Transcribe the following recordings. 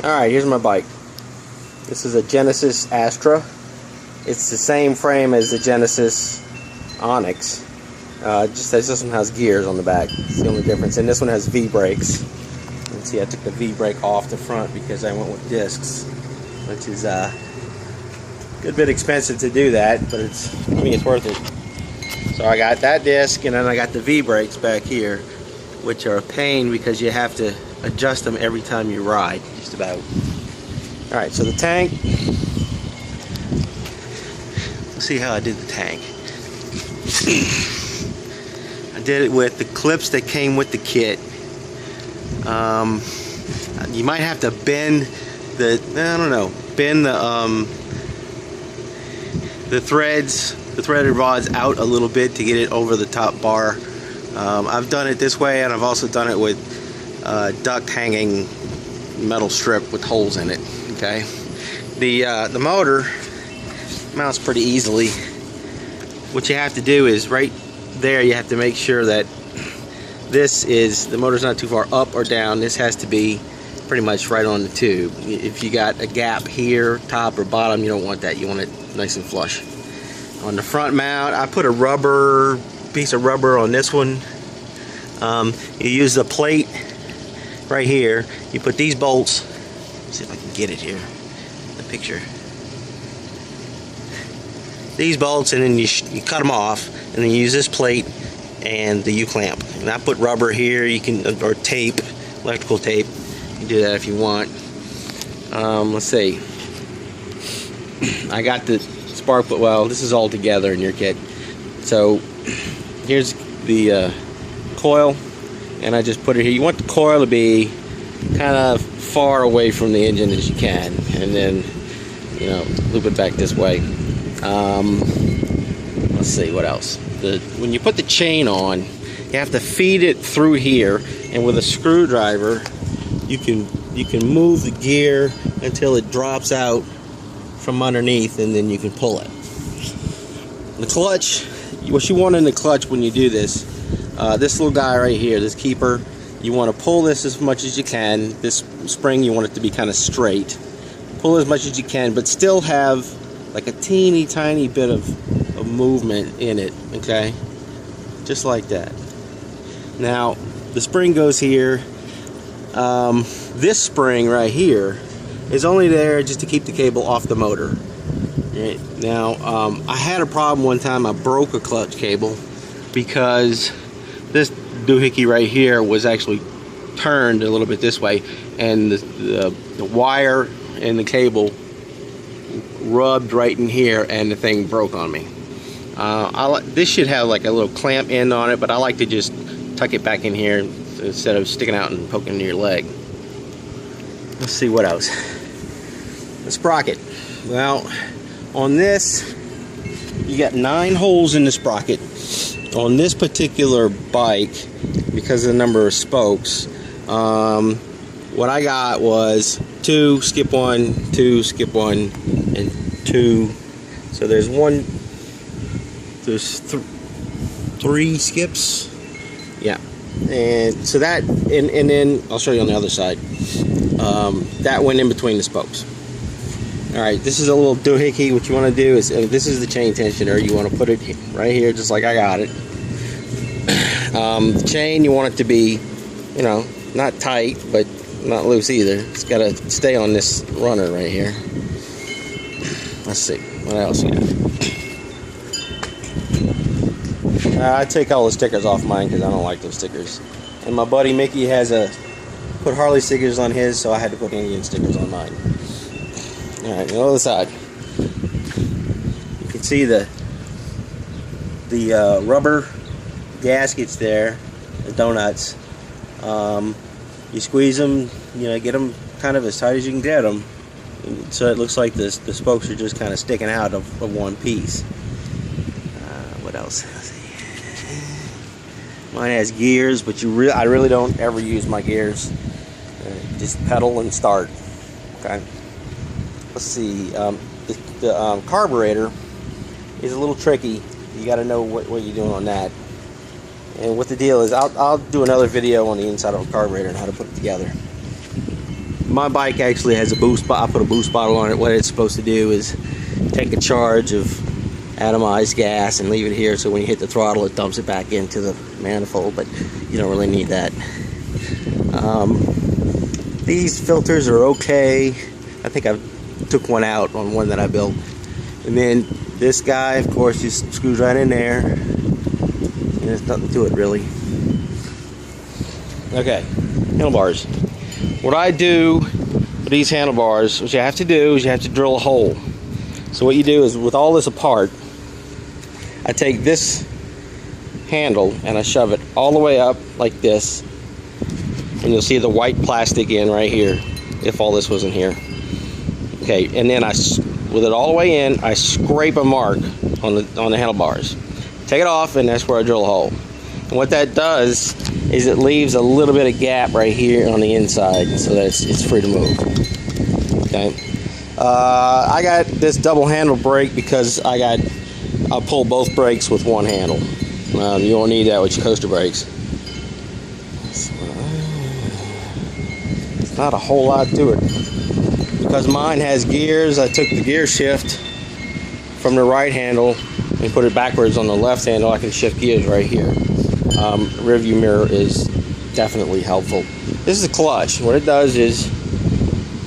Alright, here's my bike. This is a Genesis Astra. It's the same frame as the Genesis Onyx. Just this one has gears on the back. It's the only difference. And this one has V-brakes. You can see I took the V-brake off the front because I went with discs, which is a good bit expensive to do that, but I mean it's worth it. So I got that disc, and then I got the V-brakes back here, which are a pain because you have to adjust them every time you ride, just about. Alright, so the tank, let's see how I did the tank. I did it with the clips that came with the kit. You might have to bend the threaded rods out a little bit to get it over the top bar. I've done it this way, and I've also done it with duct hanging metal strip with holes in it. Okay, the motor mounts pretty easily. What you have to do is right there, you have to make sure that the motor's not too far up or down. This has to be pretty much right on the tube. If you got a gap here, top or bottom, you don't want that. You want it nice and flush. On the front mount, I put a piece of rubber on this one. You use the plate right here. You put these bolts. Let's see if I can get it here. The picture. These bolts, and then you cut them off, and then you use this plate and the U-clamp. And I put rubber here. You can, or tape, electrical tape. You can do that if you want. Let's see. I got the spark plug. Well, this is all together in your kit. So here's the coil, and I just put it here. You want the coil to be kind of far away from the engine as you can, and then loop it back this way. Let's see what else. When you put the chain on, you have to feed it through here, and with a screwdriver you can move the gear until it drops out from underneath, and then you can pull it. The clutch, what you want in the clutch when you do this little guy right here, this keeper, you want to pull this as much as you can. This spring, you want it to be kind of straight. Pull as much as you can, but still have like a teeny tiny bit of movement in it, okay? Just like that. Now, the spring goes here. This spring right here is only there just to keep the cable off the motor. Right? Now, I had a problem one time. I broke a clutch cable because this doohickey right here was actually turned a little bit this way, and the wire and the cable rubbed right in here, and the thing broke on me. This should have like a little clamp end on it, but I like to just tuck it back in here instead of sticking out and poking into your leg. Let's see what else. The sprocket. Well, on this, you got 9 holes in the sprocket. On this particular bike, because of the number of spokes, what I got was 2, skip 1, 2, skip 1, and 2. So there's 3 skips. Yeah. And so that, and then I'll show you on the other side. That went in between the spokes. Alright, this is a little doohickey. What you want to do is, this is the chain tensioner. You want to put it right here, just like I got it. The chain, you want it to be, not tight, but not loose either. It's got to stay on this runner right here. Let's see, what else you got? I take all the stickers off mine because I don't like those stickers. And my buddy Mickey put Harley stickers on his, so I had to put Indian stickers on mine. Alright, the other side. You can see the rubber gaskets there, the donuts. You squeeze them, get them kind of as tight as you can get them, so it looks like the spokes are just kind of sticking out of one piece. What else? Mine has gears, but I really don't ever use my gears. Just pedal and start. Okay. Let's see. The carburetor is a little tricky. You got to know what you're doing on that. And what the deal is, I'll do another video on the inside of a carburetor and how to put it together. my bike actually has a boost. I put a boost bottle on it. What it's supposed to do is take a charge of atomized gas and leave it here, so when you hit the throttle it dumps it back into the manifold, but you don't really need that. These filters are okay. I think I took one out on one that I built. And then this guy, of course, just screws right in there. And there's nothing to it really. Okay, handlebars. What I do with these handlebars, what you have to do is you have to drill a hole. So what you do is, with all this apart, I take this handle and I shove it all the way up like this, and you'll see the white plastic in right here, if all this wasn't here. Okay, and then with it all the way in, I scrape a mark on the handlebars. Take it off, and that's where I drill a hole. And what that does is it leaves a little bit of gap right here on the inside, so that it's free to move. Okay. I got this double handle brake because I pull both brakes with one handle. You don't need that with your coaster brakes. It's not a whole lot to it. Because mine has gears, I took the gear shift from the right handle and put it backwards on the left handle. I can shift gears right here. Rear view mirror is definitely helpful. This is a clutch. What it does is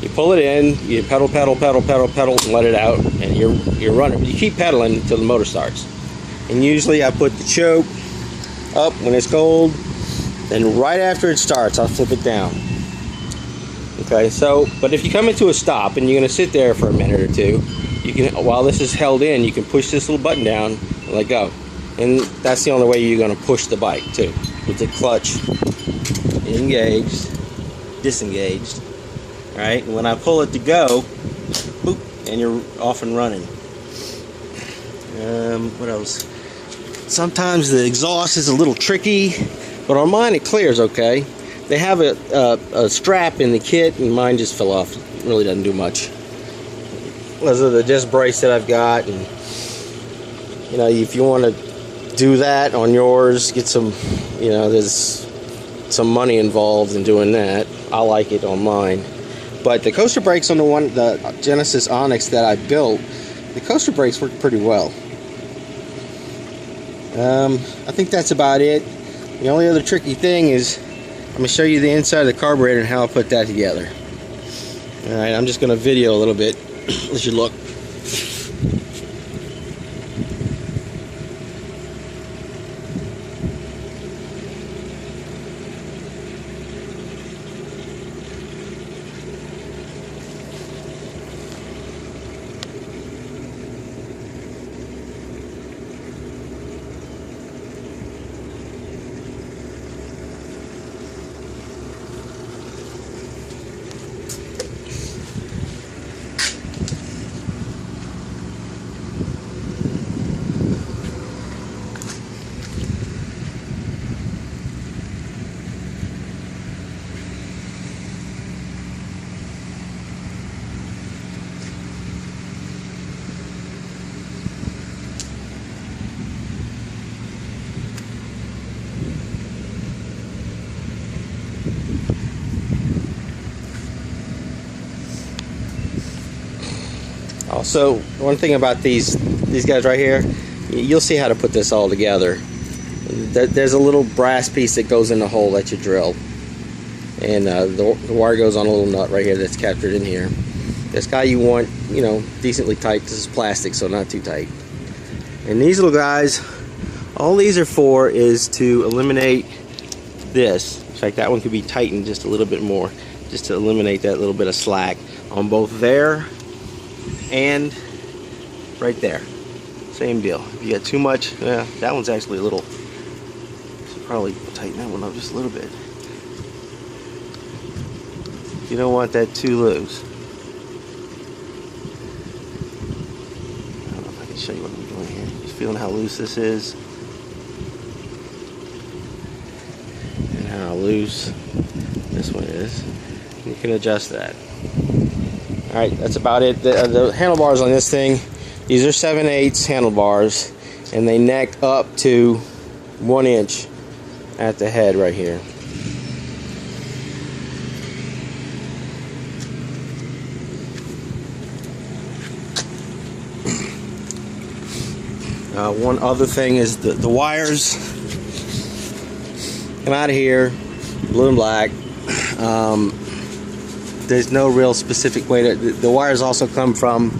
you pull it in, you pedal, pedal, pedal, pedal, pedal, and let it out, and you're running. You keep pedaling until the motor starts. And usually I put the choke up when it's cold, then right after it starts, I'll flip it down. Okay, so, but if you come into a stop and you're going to sit there for a minute or two, you can, while this is held in, you can push this little button down and let go. And that's the only way you're going to push the bike too, with the clutch engaged, disengaged. Right, and when I pull it to go, boop, and you're off and running. What else? Sometimes the exhaust is a little tricky, but on mine it clears okay. They have a strap in the kit, and mine just fell off. It really doesn't do much. Those are the disc brace that I've got, and you know, if you want to do that on yours, get some, you know, there's some money involved in doing that. I like it on mine. But the coaster brakes on the Genesis Onyx that I built, the coaster brakes work pretty well. I think that's about it. The only other tricky thing is, I'm going to show you the inside of the carburetor and how I put that together. Alright, I'm just going to video a little bit as you look. Also, one thing about these guys right here, you'll see how to put this all together. There's a little brass piece that goes in the hole that you drill, and the wire goes on a little nut right here that's captured in here. This guy you want, you know, decently tight. This is plastic, so not too tight. And these little guys, all these are for is to eliminate this. In fact, that one could be tightened just a little bit more, just to eliminate that little bit of slack on both there and right there. Same deal. If you got too much, that one's actually a little, should probably tighten that one up just a little bit. You don't want that too loose. I don't know if I can show you what I'm doing here. Just feeling how loose this is and how loose this one is. You can adjust that. Alright, that's about it. The handlebars on this thing, these are 7/8 handlebars, and they neck up to 1 inch at the head right here. One other thing is the wires come out of here, blue and black. There's no real specific way to. The wires also come from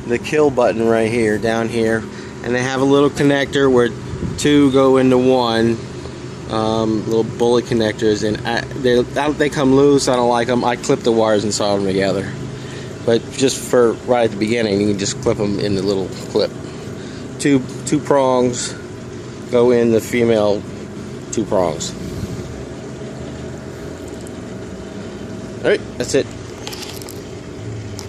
the kill button right here, down here, and they have a little connector where two go into one. Little bullet connectors, and they come loose. I don't like them. I clip the wires and solder them together. But just for right at the beginning, you can just clip them in the little clip. Two prongs go in the female 2 prongs. All right, that's it.